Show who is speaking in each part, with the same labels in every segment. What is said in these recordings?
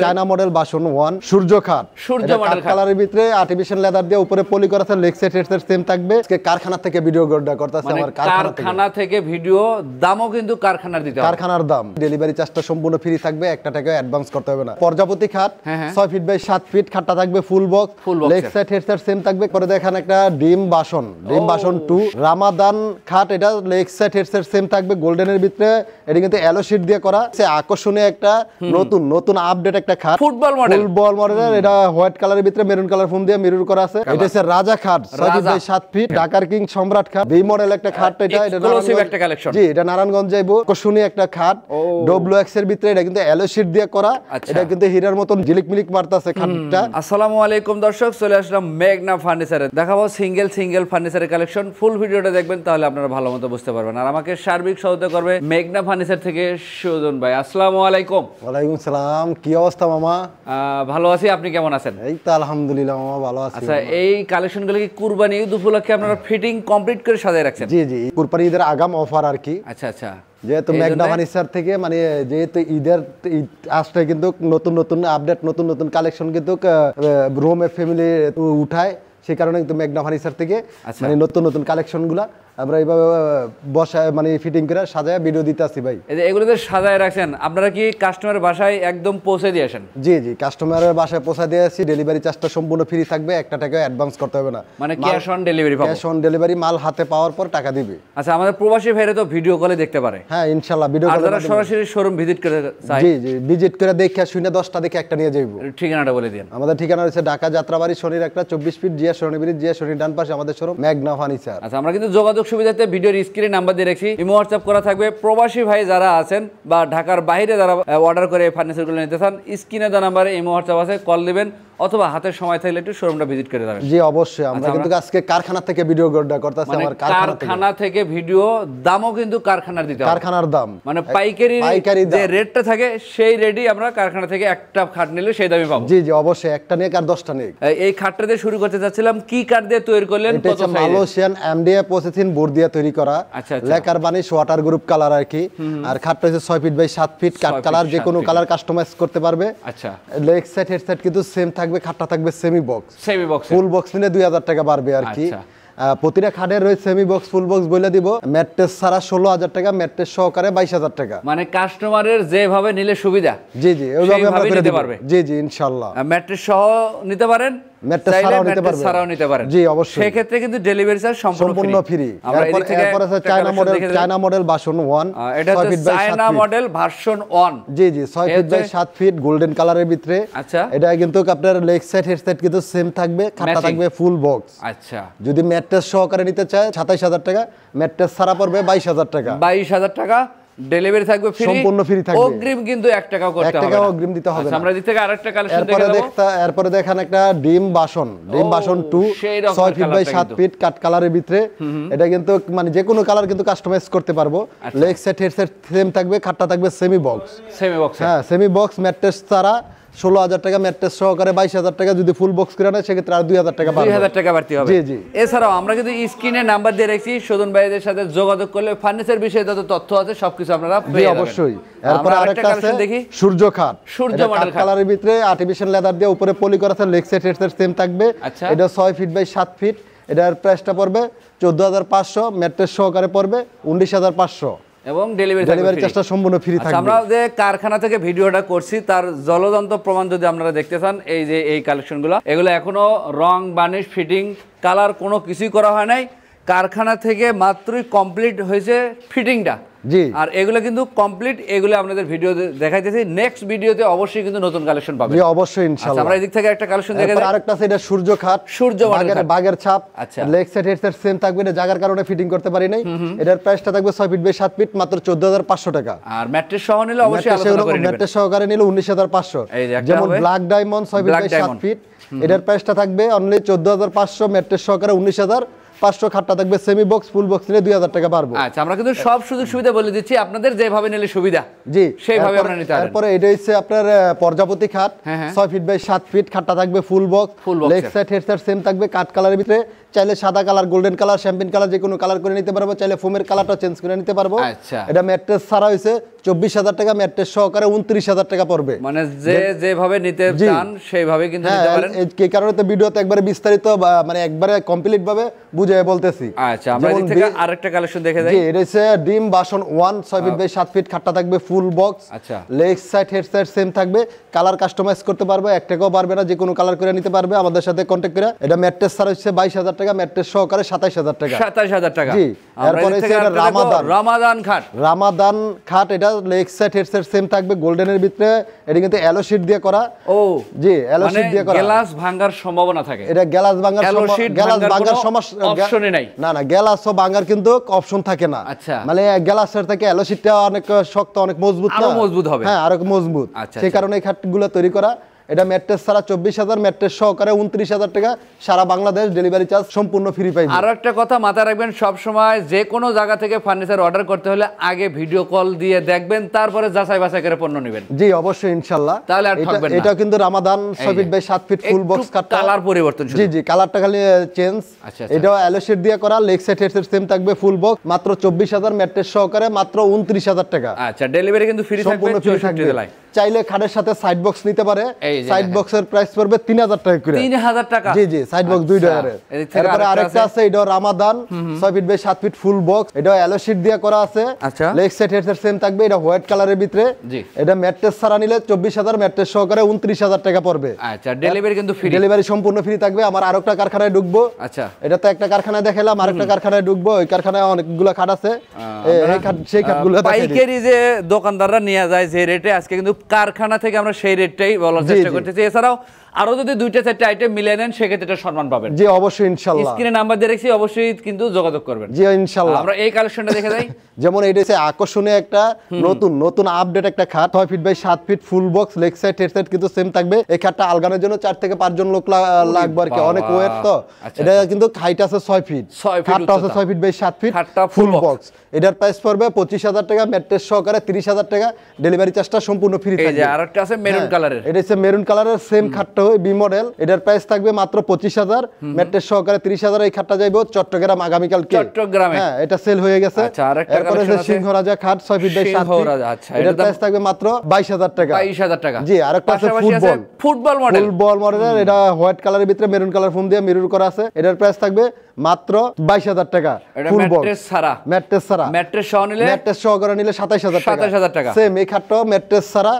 Speaker 1: China model version 1 সূর্য খাট model কালারের ভিতরে আর্টিফিশিয়াল লেদার দিয়ে উপরে পলি করা আছে, leg side head side same থাকবে। আজকে কারখানা থেকে ভিডিও করতেছে, আমার
Speaker 2: কারখানা থেকে ভিডিও, দামও কিন্তু কারখানার দিতে হবে,
Speaker 1: কারখানার দাম। ডেলিভারি চার্জটা সম্পূর্ণ ফ্রি থাকবে, 1 টাকা অ্যাডভান্স করতে হবে না। প্রজাপতি খাট 6 ফিট বাই 7 ফিট, খাটটা থাকবে ফুল box, leg side head side same থাকবে। পরে দেখেন একটা ড্রিম ভার্সন 2 রামাদান খাট, এটা leg side head side same থাকবে গোল্ডেনের ভিতরে। এটা কিন্তু এলো শীট দিয়ে করা, আকর্ষণীয় একটা নতুন আপডেট একটা খাট, ফুটবল মডেলের। এটা হোয়াইট কালারের ভিতরে মেরুন কালার ফোম দিয়ে মিরর করা আছে। এটা হচ্ছে রাজা খাট 6 ফিট বাই 7 ফিট, ঢাকার কিং সম্রাট খাট বি মডেল একটা খাট। এটা
Speaker 2: এক্সক্লুসিভ একটা কালেকশন।
Speaker 1: জি, এটা নারায়ণগঞ্জ যাইবো, আকর্ষণীয় একটা খাট ডব্লিউ এক্স এর ভিতরে। এটা কিন্তু এলো শীট দিয়ে করা, এটা কিন্তু হীরার মতন ঝিলিক মিলিক মারতাছে খাটটা।
Speaker 2: আসসালামু আলাইকুম দর্শক, চলে আসলাম মেঘনা ফার্নিচারে। দেখাবো সিঙ্গেল ফার্নিচারের কালেকশন। ফুল ভিডিওটা দেখবেন, তাহলে আপনারা ভালো মতো বুঝতে পারবেন। আর আমাকে সার্বিক সহায়তা করবে মেঘনা ফার্নিচার থেকে সুজন ভাই। আসসালামু আলাইকুম।
Speaker 1: ওয়ালাইকুম সালাম। কি অবস্থা মামা?
Speaker 2: ভালো আছি, আপনি কেমন আছেন?
Speaker 1: এই তো আলহামদুলিল্লাহ মামা, ভালো আছি।
Speaker 2: আচ্ছা, এই কালেকশনগুলো কি কুরবানি ঈদ উপলক্ষে আপনারা ফিটিং কমপ্লিট করে সাজিয়ে রাখছেন?
Speaker 1: জি জি, কুরবানি ঈদের আগাম অফার আর কি।
Speaker 2: আচ্ছা,
Speaker 1: যেহেতু মেঘনা ফার্নিচার থেকে মানে যেহেতু ঈদ আসলে কিন্তু নতুন আপডেট, নতুন কালেকশন কিন্তু রুমে ফ্যামিলি উঠায়, সেই কারণে কিন্তু মেঘনা ফার্নিচার থেকে মানে নতুন কালেকশনগুলা আমরা এইভাবে বসায় মানে ফিটিং করে সাজায় ভিডিও দিতে আসি ভাই।
Speaker 2: এগুলোতে সাজায় রাখছেন আপনারা, কি কাস্টমারের বাসায় একদম পৌঁছে দিয়ে আসেন?
Speaker 1: জি, কাস্টমারের বাসায় পৌঁছে দিয়ে আসি। ডেলিভারি চার্জটা সম্পূর্ণ ফ্রি থাকবে, 1 টাকা অ্যাডভান্স করতে হবে না।
Speaker 2: মানে ক্যাশ অন ডেলিভারি পাবো?
Speaker 1: ক্যাশ অন ডেলিভারি, মাল হাতে পাওয়ার পর টাকা দিবে।
Speaker 2: আচ্ছা, আমাদের প্রবাসী ভাইরা তো ভিডিও কলে দেখতে পারে?
Speaker 1: হ্যাঁ ইনশাআল্লাহ, ভিডিও কলে।
Speaker 2: যারা সরাসরি শোরুম ভিজিট করে চায়?
Speaker 1: জি, ভিজিট করে দেখে শুনে 10টা দেখে একটা নিয়ে যাইবো।
Speaker 2: ঠিকানাটা বলে দিন।
Speaker 1: আমাদের ঠিকানা হচ্ছে ঢাকা যাত্রাবাড়ি শনির একটা 24 ফিট জিয়া শনিবিরি, জিয়া শনির ডান পাশে আমাদের শোরুম মেঘনা ফার্নিচার।
Speaker 2: আচ্ছা, আমরা কিন্তু যোগাযোগ সুবিধাতে ভিডিওর স্ক্রিনে নাম্বার দিয়ে রাখছি, ইমো হোয়াটসঅ্যাপ করা থাকবে। প্রবাসী ভাই যারা আছেন বা ঢাকার বাইরে যারা অর্ডার করে ফার্নিচারগুলো নিতে চান, স্ক্রিনে দেওয়া নাম্বারে ইমো হোয়াটসঅ্যাপ আছে, কল দিবেন অথবা হাতের সময় থাকলে একটু শোরুমটা ভিজিট করে যাবেন।
Speaker 1: জি অবশ্যই, আমরা কিন্তু আজকে কারখানা থেকে ভিডিও করতেছি। আমার
Speaker 2: কারখানা থেকে ভিডিও, দামও কিন্তু কারখানার দিতে হবে,
Speaker 1: কারখানার দাম
Speaker 2: মানে পাইকারি যে রেটটা থাকে সেই রেটই আমরা কারখানা থেকে একটা খাট নিলে সেই দামই পাবো।
Speaker 1: জি অবশ্যই, একটা নিয়ে আর 10টা নিয়ে।
Speaker 2: এই খাটটা দিয়ে শুরু করতে চাচ্ছিলাম, কি কাঠ দিয়ে তৈরি করলেন?
Speaker 1: এটা হচ্ছে মালয়েশিয়ান এমডিএ প্রসেসিং বোর্ড দিয়ে তৈরি করা।
Speaker 2: আচ্ছা,
Speaker 1: lacquer varnish water group colour আর কি। আর খাটটা হচ্ছে 6 feet by 7 feet, cut colour যে কোনো কালার কাস্টমাইজ করতে পারবে।
Speaker 2: আচ্ছা,
Speaker 1: লেগ সাইড হেড সাইড কিন্তু সেম থাকবে, খাটটা থাকবে সেমি বক্স। ফুল বক্স নিলে 2000 টাকা বাড়বে আর কি। প্রতিটা খাটের রয়েছে সেমি বক্স ফুল বক্স বলে দিব। ম্যাট্রেস ছাড়া 16000 টাকা, ম্যাট্রেস সহকারে 22000 টাকা।
Speaker 2: মানে কাস্টমারের যেভাবে নিলে সুবিধা,
Speaker 1: জি ওইভাবে আমরা করে
Speaker 2: নিতে
Speaker 1: দেব।
Speaker 2: পারবে।
Speaker 1: জি ইনশাআল্লাহ।
Speaker 2: ম্যাট্রেস সহ নিতে পারেন,
Speaker 1: ম্যাট্রেস ছাড়াও নিতে পারবেন। জি অবশ্যই,
Speaker 2: সেই ক্ষেত্রে কিন্তু ডেলিভারি চার্জ সম্পূর্ণ ফ্রি।
Speaker 1: এরপর আছে চায়না মডেল ভার্সন 1।
Speaker 2: এটা হচ্ছে চায়না মডেল ভার্সন 1।
Speaker 1: জি 6 ফিট বাই 7 ফিট গোল্ডেন কালারের ভিতরে।
Speaker 2: আচ্ছা,
Speaker 1: এটা কিন্তু আপনার লেগ সাইড হেড সাইড কিন্তু সেম থাকবে, খাটটা থাকবে ফুল বক্স।
Speaker 2: আচ্ছা,
Speaker 1: যদি ম্যাট্রেস সহকারে নিতে চায় 27000 টাকা, ম্যাট্রেস ছাড়া পড়বে 22000 টাকা।
Speaker 2: 22000 টাকা ডেলিভারি থাকবে ফ্রি,
Speaker 1: সম্পূর্ণ ফ্রি থাকবে।
Speaker 2: অগ্রিম কিন্তু 1 টাকাও করতে হবে না।
Speaker 1: 1 টাকাও অগ্রিম দিতে হবে না।
Speaker 2: আমরা দিক থেকে আরেকটা কালেকশন দেখে দেব।
Speaker 1: এরপরে দেখেন একটা dream version 2 6 feet by 7 feet cut কালারের ভিতরে। এটা কিন্তু মানে যে কোনো কালার কিন্তু কাস্টমাইজ করতে পারবো। Leg set head set same থাকবে, খাটটা থাকবে সেমি বক্স। হ্যাঁ সেমি বক্স, ম্যাট্রেস ছাড়া 16000 টাকা, ম্যাট্রেস সহকারে 22000 টাকা। যদি ফুল বক্স করে নেয় সেক্ষেত্রে আর 2000 টাকা বাড়বে,
Speaker 2: 2000 টাকা বাড়তি হবে।
Speaker 1: জি
Speaker 2: এছাড়াও আমরা কিন্তু স্ক্রিনে নাম্বার দিয়ে রাখছি, সুজন ভাইদের সাথে যোগাযোগ করলে ফার্নিচার বিষয়ে যত তথ্য আছে সবকিছু আপনারা পেয়ে যাবেন।
Speaker 1: অবশ্যই। এরপর আরেকটা আছে দেখি সূর্য খাট,
Speaker 2: সূর্য মডেল
Speaker 1: কালারের ভিতরে আর্টিফিশিয়াল লেদার দিয়ে উপরে পলি করা আছে, leg side head side same থাকবে। এটা 6 ফিট বাই 7 ফিট। এটার প্রাইসটা পড়বে 14500, ম্যাট্রেস সহকারে পড়বে 19500
Speaker 2: এবং ডেলিভারি
Speaker 1: চার্জটা সম্পূর্ণ ফ্রি থাকবে।
Speaker 2: আমরা যে কারখানা থেকে ভিডিওটা করছি তার জ্বলন্ত প্রমাণ যদি আপনারা দেখতে চান, এই যে এই কালেকশনগুলো, এগুলো এখনো রং বানিশ ফিটিং কালার কোনো কিছুই করা হয় নাই। কারখানা থেকে মাত্রই কমপ্লিট হয়েছে ফিটিংটা।
Speaker 1: জি,
Speaker 2: আর এগুলো কিন্তু কমপ্লিট, এগুলো আপনাদের ভিডিও দেখাইতেছি। নেক্সট ভিডিওতে অবশ্যই কিন্তু নতুন কালেকশন পাবেন।
Speaker 1: জি অবশ্যই ইনশাআল্লাহ।
Speaker 2: আমরা এই দিক থেকে একটা কালেকশন দেখে দেব।
Speaker 1: আরেকটা আছে এটা সূর্য খাট, বাগের ছাপ।
Speaker 2: আচ্ছা,
Speaker 1: leg side head side same থাকবে। এটা জায়গার কারণে ফিটিং করতে পারি নাই। এটার প্রাইসটা থাকবে 6 ফিট বাই 7 ফিট, মাত্র 14500 টাকা।
Speaker 2: আর ম্যাট্রেস সহ নিলে অবশ্যই আলাদা করে নেবেন।
Speaker 1: ম্যাট্রেস সহকারে নিলে 19500। যেমন black diamond 6 feet by 7 feet, এটার প্রাইসটা থাকবে অনলি 14500, ম্যাট্রেস সহকারে 19500, খাটটা থাকবে সেমি বক্স, ফুল বক্স নিলে 2000 টাকা পারবো।
Speaker 2: আচ্ছা, আমরা কিন্তু সব সুযোগ সুবিধা বলে দিচ্ছি, আপনাদের যেভাবে নিলে সুবিধা
Speaker 1: জি
Speaker 2: সেইভাবে আপনারা নিতে পারেন।
Speaker 1: তারপরে এটা হচ্ছে আপনার প্রজাপতি খাট 6 ফিট বাই 7 ফিট, খাটটা থাকবে ফুল box, leg side head side same থাকবে, কাট কালারের ভিতরে চাইলে সাদা colour, golden colour, champagne colour যে কোনো কালার করে নিতে পারবো, চাইলে ফোমের কালারটা চেঞ্জ করে নিতে পারবো।
Speaker 2: আচ্ছা,
Speaker 1: এটা ম্যাট্রেস ছাড়া হয়েছে 24,000 টাকা, ম্যাট্রেস সহকারে 29,000 টাকা পড়বে।
Speaker 2: মানে যেভাবে নিতে চান সেইভাবে কিন্তু নিতে পারেন।
Speaker 1: এই কারণে তো ভিডিওতে একবারে বিস্তারিত মানে একবারে কমপ্লিট ভাবে বুঝিয়ে বলতেছি।
Speaker 2: আচ্ছা, আমরা এদিক থেকে আরেকটা কালেকশন দেখে যাই।
Speaker 1: জি, এটা হচ্ছে ডিম বাসন 1 6 ফিট বাই 7 ফিট, খাটটা থাকবে ফুল বক্স।
Speaker 2: আচ্ছা,
Speaker 1: leg side head side same থাকবে, কালার কাস্টমাইজ করতে পারবে, এক টাকাও পারবে না, যে কোনো কালার করে নিতে পারবে আমাদের সাথে কন্টাক্ট করে। এটা ম্যাট্রেস ছাড়া হচ্ছে 22,000 টাকা, ম্যাট্রেস সহকারে 27,000 টাকা।
Speaker 2: 27,000 টাকা।
Speaker 1: জি, এরপরে হচ্ছে
Speaker 2: রামাদান খাট।
Speaker 1: রামাদান খাট, এটা leg side head side same থাকবে, গোল্ডেনের ভিতরে। এটা কিন্তু এলো শীট দিয়ে করা।
Speaker 2: ও
Speaker 1: জি, এলো শীট দিয়ে করা।
Speaker 2: গ্লাস ভাঙার সম্ভাবনা থাকে।
Speaker 1: এটা গ্লাস ভাঙার সমস্যা
Speaker 2: অপশনই নাই।
Speaker 1: না না, গ্লাসও ভাঙার কিন্তু অপশন থাকে না।
Speaker 2: আচ্ছা,
Speaker 1: মানে গ্লাসের থেকে এলো শীটটা অনেক শক্ত, অনেক মজবুত,
Speaker 2: আরো মজবুত হবে।
Speaker 1: হ্যাঁ, আরো মজবুত। সেই কারণে এই খাটগুলো তৈরি করা। এটা ম্যাট্রেস ছাড়া 24,000, ম্যাট্রেস সহকারে 29,000 টাকা, সারা বাংলাদেশ ডেলিভারি চার্জ সম্পূর্ণ ফ্রি পাইবে।
Speaker 2: আরো একটা কথা মাথায় রাখবেন, সব সময় যে কোনো জায়গা থেকে ফার্নিচার অর্ডার করতে হলে আগে ভিডিও কল দিয়ে দেখবেন, তারপরে যাচাই বাছাই করে পণ্য নেবেন।
Speaker 1: জি, অবশ্যই ইনশাআল্লাহ।
Speaker 2: তাহলে আর ঠকবেন না।
Speaker 1: এটা কিন্তু রামাদান 6 feet by 7 feet full box cut,
Speaker 2: colour পরিবর্তন শুধু।
Speaker 1: জি জি, কালারটা খালি চেঞ্জ। এটাও এলো শীট দিয়ে করা, leg side head side same থাকবে, ফুল বক্স মাত্র 24,000, ম্যাট্রেস সহকারে মাত্র 29,000 টাকা।
Speaker 2: আচ্ছা, ডেলিভারি কিন্তু ফ্রি থাকবে,
Speaker 1: সম্পূর্ণ ফ্রি থাকবে। চাইলে খাটের সাথে সাইড বক্স নিতে পারে, সাইড বক্সের প্রাইস পড়বে 3,000 টাকা করে।
Speaker 2: 3,000 টাকা?
Speaker 1: জি জি, সাইড বক্স 2 টাকার। এরপরে আরেকটা আছে, এটা রামাদান 6 feet by 7 feet full box, এটা এলো শীট দিয়ে করা আছে।
Speaker 2: আচ্ছা,
Speaker 1: leg side head side same থাকবে, এটা হোয়াইট কালারের ভিতরে। এটা ম্যাট্রেস ছাড়া নিলে 24,000, ম্যাট্রেস সহকারে 29,000 টাকা পড়বে।
Speaker 2: আচ্ছা, ডেলিভারি কিন্তু ফ্রি,
Speaker 1: ডেলিভারি সম্পূর্ণ ফ্রি থাকবে। আমার আরেকটা কারখানায় ঢুকবো।
Speaker 2: আচ্ছা,
Speaker 1: এটা তো একটা কারখানায় দেখালাম, আরেকটা কারখানায় ঢুকবো। ওই কারখানায় অনেকগুলো খাট আছে, সেই খাটগুলো
Speaker 2: পাইকারি যে দোকানদাররা নিয়ে যায় যে রেটে, আজকে কিন্তু কারখানা থেকে আমরা সেই রেটটাই বলার চেষ্টা করতেছি। এছাড়াও আরো যদি 2টা 4টা আইটেম মিলিয়ে নেন, সেক্ষেত্রে এটা সম্মান পাবেন।
Speaker 1: জি, অবশ্যই ইনশাআল্লাহ।
Speaker 2: স্ক্রিনে নাম্বার দিয়ে রাখছি, অবশ্যই কিন্তু যোগাযোগ করবেন।
Speaker 1: জি ইনশাআল্লাহ।
Speaker 2: আমরা এই কালেকশনটা দেখে যাই।
Speaker 1: যেমন এইটা হচ্ছে আকর্ষণীয় একটা নতুন আপডেট একটা খাট, 6 feet by 7 feet full box, leg side head side কিন্তু সেম থাকবে। এই খাটটা আলগানোর জন্য 4 থেকে 5 জন লোক লাগবে আর কি, অনেক ওয়েট তো। এটা কিন্তু হাইট আছে 6 ফিট, খাটটা আছে 6 feet by 7 feet full box. এটার প্রাইস পড়বে 25,000 টাকা, ম্যাট্রেস সহকারে 30,000 টাকা, ডেলিভারি চার্জটা সম্পূর্ণ ফ্রি থাকবে।
Speaker 2: এই যে আরেকটা আছে মেরুন কালারের,
Speaker 1: এটা হচ্ছে মেরুন কালারের সেম খাটটা, হয় বি মডেল। এটার প্রাইস থাকবে মাত্র 25,000, ম্যাট্রেস সহকারে 30,000। এই খাটটা যাইবো চট্টগ্রাম আগামীকাল,
Speaker 2: চট্টগ্রামে।
Speaker 1: হ্যাঁ, এটা সেল হয়ে গেছে। এরপরে সিংহরাজা খাট 6 ফিট বাই 7 ফিট, এটার প্রাইস থাকবে মাত্র 22,000 টাকা।
Speaker 2: 22,000 টাকা।
Speaker 1: জি, আরেকটা আছে
Speaker 2: ফুটবল মডেল,
Speaker 1: এটা হোয়াইট কালারের ভিতরে মেরুন কালার ফোম দিয়ে মিরর করা আছে। এটার প্রাইস থাকবে মাত্র 22,000 টাকা। ফুল বক্স, ম্যাট্রেস ছাড়া,
Speaker 2: ম্যাট্রেস সহ নিলে,
Speaker 1: ম্যাট্রেস সহকারে নিলে 27,000 টাকা। সেম এই খাটটাও ম্যাট্রেস ছাড়া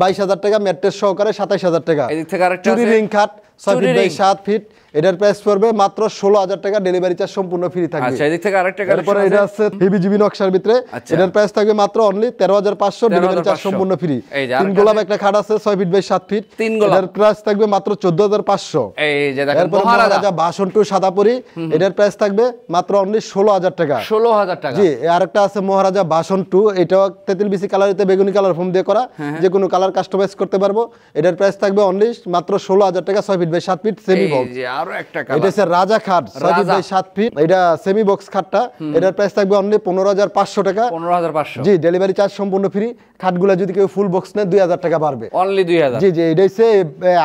Speaker 1: 22,000 টাকা, ম্যাট্রেস সহকারে 27,000 টাকা।
Speaker 2: এদিক থেকে আরেকটা
Speaker 1: চুরি রিং খাট 6 ফিট বাই 7 ফিট, এটার প্রাইস পড়বে মাত্র 16,000 টাকা, ডেলিভারি চার্জ সম্পূর্ণ ফ্রি থাকবে।
Speaker 2: আচ্ছা, এদিক থেকে আরেকটা কালেকশন আছে,
Speaker 1: তারপরে এটা আছে হেভি জিবি নকশার ভিতরে। এটার প্রাইস থাকবে মাত্র অনলি 13,500, ডেলিভারি চার্জ সম্পূর্ণ ফ্রি। তিন গোলাপ একটা খাট আছে 6 ফিট বাই 7 ফিট, এটার প্রাইস থাকবে মাত্র 14,500।
Speaker 2: এই যে দেখেন
Speaker 1: মহারাজা বাসন টু সাদাপুরি, এটার প্রাইস থাকবে মাত্র অনলি 16,000 টাকা।
Speaker 2: 16,000 টাকা।
Speaker 1: জি, আরেকটা আছে মহারাজা বাসন টু, এটাও তেঁতুল বিসি কালারিতে বেগুনি কালার ফোম দিয়ে করা, যে কোনো কালার কাস্টমাইজ করতে পারবো। এটার প্রাইস থাকবে অনলি মাত্র 16,000 টাকা, 6 feet by 7 feet semi box.
Speaker 2: আরো একটা
Speaker 1: এটা হচ্ছে রাজা খাট 6 ফিট বাই 7 ফিট, এটা সেমি বক্স খাটটা। এটার প্রাইস থাকবে অনলি 15,500 টাকা।
Speaker 2: 15,500।
Speaker 1: জি, ডেলিভারি চার্জ সম্পূর্ণ ফ্রি। খাটগুলো যদি কেউ ফুল বক্স নেয় 2,000 টাকা বাড়বে,
Speaker 2: অনলি 2,000।
Speaker 1: জি জি, এটা হচ্ছে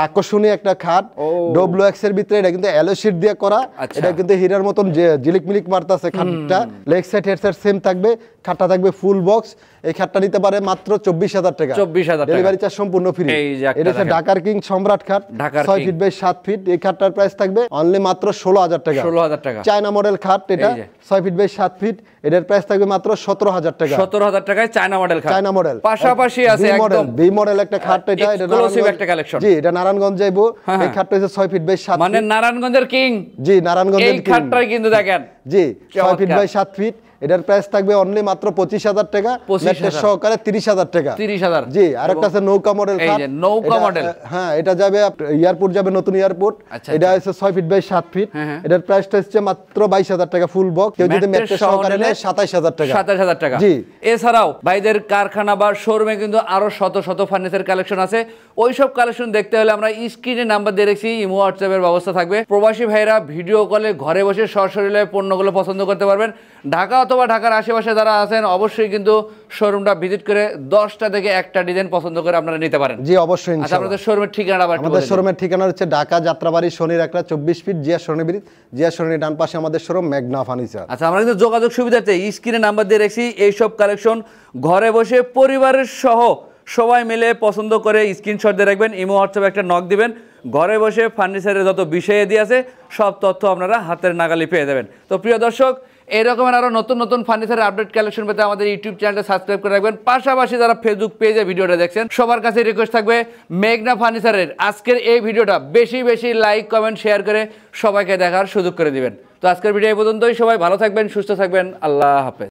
Speaker 1: আকর্ষণীয় একটা খাট, ডব্লিউ এক্স এর ভিতরে। এটা কিন্তু এলো শীট দিয়ে করা, এটা কিন্তু হীরার মতন ঝিলিক মিলিক মারতাছে খাটটা। Leg side head side same থাকবে, খাটটা থাকবে ফুল বক্স। এই খাটটা নিতে পারে মাত্র 24,000 টাকা,
Speaker 2: 24,000 টাকা,
Speaker 1: ডেলিভারি চার্জ সম্পূর্ণ ফ্রি। এটা হচ্ছে ঢাকার কিং সম্রাট খাট 6 ফিট বাই 7 ফিট, এই খাটটার প্রাইস থাকবে অনলি মাত্র 16,000 টাকা।
Speaker 2: 16,000 টাকা।
Speaker 1: চায়না মডেল খাট, এটা 6 ফিট বাই 7 ফিট, এটার প্রাইস থাকবে মাত্র 17,000 টাকা।
Speaker 2: 17,000 টাকায় চায়না মডেল খাট।
Speaker 1: চায়না মডেল
Speaker 2: পাশাপাশি আছে একদম
Speaker 1: বি মডেল একটা খাট, এটা
Speaker 2: এক্সক্লুসিভ একটা কালেকশন।
Speaker 1: জি, এটা নারায়ণগঞ্জ যাইবো। এই খাটটা হচ্ছে 6 ফিট বাই 7 ফিট,
Speaker 2: মানে নারায়ণগঞ্জের কিং।
Speaker 1: জি, নারায়ণগঞ্জের
Speaker 2: কিং। এই খাটটাই কিন্তু দেখেন,
Speaker 1: জি, 6 ফিট বাই 7 ফিট, এটার প্রাইস থাকবে অনলি মাত্র 25,000 টাকা, ম্যাট্রেস সহকারে 30,000 টাকা।
Speaker 2: 30,000।
Speaker 1: জি, আরেকটা আছে নৌকা মডেল খাট,
Speaker 2: এই যে নৌকা মডেল,
Speaker 1: হ্যাঁ, এটা যাবে এয়ারপোর্ট, যাবে নতুন এয়ারপোর্ট। এটা হচ্ছে 6 ফিট বাই 7 ফিট, এটার প্রাইসটা হচ্ছে মাত্র 22,000 টাকা ফুল বক্স। কেউ যদি ম্যাট্রেস সহকারে নেয় 27,000 টাকা।
Speaker 2: 27,000 টাকা।
Speaker 1: জি,
Speaker 2: এছাড়াও ভাইদের কারখানা বা শোরুমে কিন্তু আরো শত শত ফার্নিচার কালেকশন আছে। ওইসব কালেকশন দেখতে হলে আমরা স্ক্রিনে নাম্বার দিয়ে রেখেছি, ইমো হোয়াটসঅ্যাপের ব্যবস্থা থাকবে। প্রবাসী ভাইরা ভিডিও কলে ঘরে বসে সরাসরি পণ্যগুলো পছন্দ করতে পারবেন। ঢাকা অথবা ঢাকার আশেপাশে যারা আছেন অবশ্যই কিন্তু শোরুমটা ভিজিট করে 10টা থেকে একটা ডিজাইন পছন্দ করে আপনারা নিতে পারেন।
Speaker 1: জি অবশ্যই
Speaker 2: আচ্ছা,
Speaker 1: ইনশাআল্লাহ।
Speaker 2: আপনাদের শোরুমের ঠিকানাটা আবার একটু
Speaker 1: আমাদের
Speaker 2: বলে দিন।
Speaker 1: শোরুমের ঠিকানা হচ্ছে ঢাকা যাত্রাবাড়ি শনির একটা 24 ফিট জিয়া সরণি ব্রিজ, জিয়া সরণি ডান পাশে আমাদের শোরুম মেঘনা ফার্নিচার।
Speaker 2: আচ্ছা, আমরা কিন্তু যোগাযোগ সুবিধাতে স্ক্রিনে নাম্বার দিয়ে রেখেছি। এইসব কালেকশন ঘরে বসে পরিবারের সহ সবাই মিলে পছন্দ করে স্ক্রিনশট দিয়ে রাখবেন, ইমো হোয়াটসঅ্যাপে একটা নক দিবেন, ঘরে বসে ফার্নিচারের যত বিষয়ে দিয়ে আছে সব তথ্য আপনারা হাতের নাগালি পেয়ে যাবেন। তো প্রিয় দর্শক, এই রকমের আরও নতুন নতুন ফার্নিচারের আপডেট কালেকশন পেতে আমাদের ইউটিউব চ্যানেলটা সাবস্ক্রাইব করে রাখবেন। পাশাপাশি যারা ফেসবুক পেজে ভিডিওটা দেখছেন সবার কাছে রিকোয়েস্ট থাকবে মেঘনা ফার্নিচারের আজকের এই ভিডিওটা বেশি বেশি লাইক কমেন্ট শেয়ার করে সবাইকে দেখার সুযোগ করে দিবেন। তো আজকের ভিডিও এই পর্যন্তই। সবাই ভালো থাকবেন, সুস্থ থাকবেন, আল্লাহ হাফেজ।